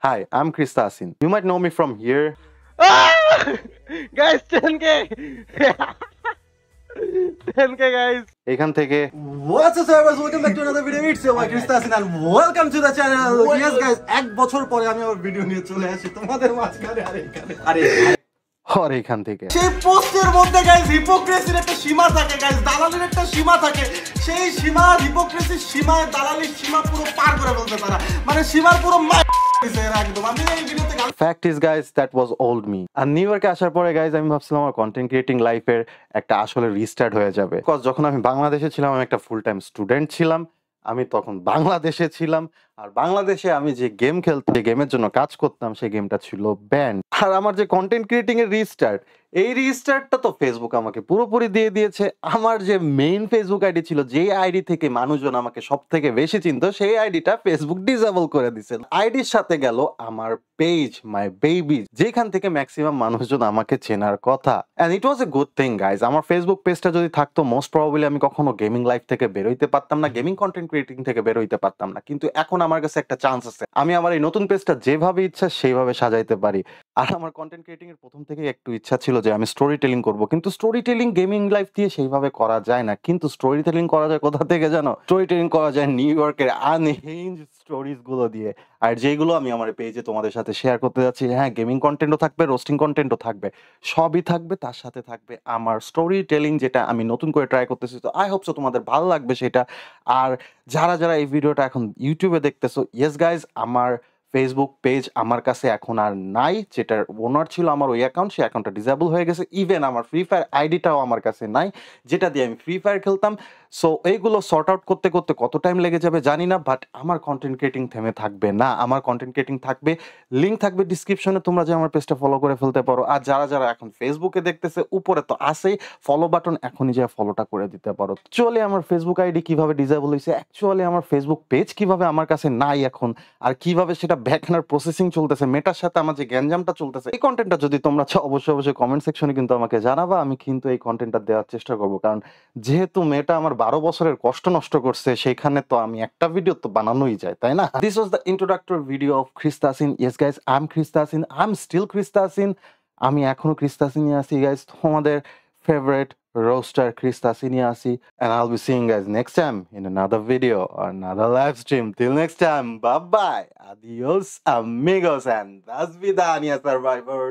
Hi, I'm Krista Asin. You might know me from here. Guys, 10k. 10k guys. এখান থেকে What's up, guys? Welcome back to another video. It's your boy Krista Asin and welcome to the channel. Yes, guys, এক বছর পরে আমি আমার video নিয়ে চলে আসি তোমাদের মাঝখানে আর এখানে। আর এখান থেকে সেই পোস্টের মধ্যে গাইস হিপোক্রেসির একটা সীমা থাকে গাইস, দালালির একটা সীমা থাকে। সেই সীমা হিপোক্রেসির সীমা, দালালির সীমা পুরো পার করে ফেলতে তারা, মানে সীমার পুরো একদম। আমি এই ভিডিওতে fact is guys that was old me. আর নিউ ইয়র্কে আসার পরে গাইস আমি ভাবছিলাম আমার কন্টেন্ট ক্রিয়েটিং লাইফের একটা আসলে রিস্টার্ট হয়ে যাবে। বিকজ যখন আমি বাংলাদেশে ছিলাম আমি একটা ফুল টাইম স্টুডেন্ট ছিলাম। আমি তখন বাংলাদেশে ছিলাম আর বাংলাদেশে আমি যে গেম খেলতাম, যে গেমের জন্য কাজ করতাম সেই গেমটা ছিল ব্যান। আর আমার যে কন্টেন্ট ক্রিয়েটিং এর রিস্টার্ট, এই রিস্টার্টটা তো ফেসবুক আমাকে পুরোপুরি দিয়ে দিয়েছে। আমার যে মেইন ফেসবুক আইডি ছিল, যে আইডি থেকে মানুষজন আমাকে সব থেকে বেশি চিনতো, সেই আইডিটা ফেসবুক ডিসেবল করে দিছে। আইডির সাথে গেল আমার পেজ মাই বেবি, যেখান থেকে ম্যাক্সিমাম মানুষজন আমাকে চেনার কথা। And it was a good thing guys. আমার ফেসবুক পেজটা যদি থাকতো, মোস্ট প্রবাবলি আমি কখনো গেমিং লাইফ থেকে বেরোইতে পারতাম না, গেমিং কন্টেন্ট ক্রিয়েটিং থেকে বেরোইতে পারতাম না। কিন্তু এখন আমার কাছে একটা চান্স আছে, আমি আমার এই নতুন পেজটা যেভাবে ইচ্ছা সেইভাবে সাজাইতে পারি। আর আমার কন্টেন্ট ক্রিয়েটিং এর প্রথম থেকে একটু ইচ্ছা ছিল যে আমি স্টোরি টেলিং করবো, কিন্তু স্টোরি টেলিং গেমিং লাইফ দিয়ে সেইভাবে করা যায় না। কিন্তু স্টোরি টেলিং করা যায় কোথা থেকে জানো? স্টোরি টেলিং করা যায় নিউ ইয়র্কের আনহিঞ্জ স্টোরিজ গুলো দিয়ে, আর যেগুলো আমি আমার পেজে তোমাদের সাথে শেয়ার করতে যাচ্ছি। হ্যাঁ, গেমিং কন্টেন্টও থাকবে, রোস্টিং কন্টেন্টও থাকবে, সবই থাকবে। তার সাথে থাকবে আমার স্টোরি টেলিং, যেটা আমি নতুন করে ট্রাই করতেছি। তো আই হোপ সো তোমাদের ভালো লাগবে সেটা। আর যারা যারা এই ভিডিওটা এখন ইউটিউবে দেখতেছো, ইয়েস গাইজ, আমার ফেসবুক পেজ আমার কাছে এখন আর নাই। যেটার ওনার ছিল আমার ওই অ্যাকাউন্ট, সেই অ্যাকাউন্টটা ডিসেবল হয়ে গেছে। ইভেন আমার ফ্রি ফায়ার আইডিটাও আমার কাছে নাই, যেটা দিয়ে আমি ফ্রি ফায়ার খেলতাম। সো এইগুলো সর্ট আউট করতে করতে কত টাইম লেগে যাবে জানি না, বাট আমার কন্টেন্ট ক্রিয়েটিং থেমে থাকবে না। আমার কন্টেন্ট ক্রিয়েটিং থাকবে, লিঙ্ক থাকবে ডিসক্রিপশনে, তোমরা যে আমার পেজটা ফলো করে ফেলতে পারো। আর যারা যারা এখন ফেসবুকে দেখতেছে, উপরে তো আসেই ফলো বাটন, এখনই যে ফলোটা করে দিতে পারো। অ্যাকচুয়ালি আমার ফেসবুক আইডি কিভাবে ডিসেবল হয়েছে, অ্যাকচুয়ালি আমার ফেসবুক পেজ কিভাবে আমার কাছে নাই এখন, আর কিভাবে সেটা ব্যাকনার প্রসেসিং চলতেছে, মেটার সাথে আমার যে গ্যাঞ্জামটা চলতেছে, এই কন্টেন্টটা যদি তোমরা চাও অবশ্যই অবশ্যই কমেন্ট সেকশনে কিন্তু আমাকে জানাবা। আমি কিন্তু এই কন্টেন্টটা দেওয়ার চেষ্টা করবো, কারণ যেহেতু মেয়েটা আমার 12 বছরের কষ্ট নষ্ট করছে, সেইখানে তো আমি একটা ভিডিও তো বানানোই যায়, তাই না? This was the introductory video of Krista Asin. Yes guys, I'm Krista Asin. I'm still Krista Asin. আমি এখনো Krista Asin আছি গাইস, তোমাদের ফেভারিট roaster Krista Asin আছি। And I'll be seeing you guys next time in another video or another live stream. Till next time, bye bye, adios amigos, and that's vidania survivors.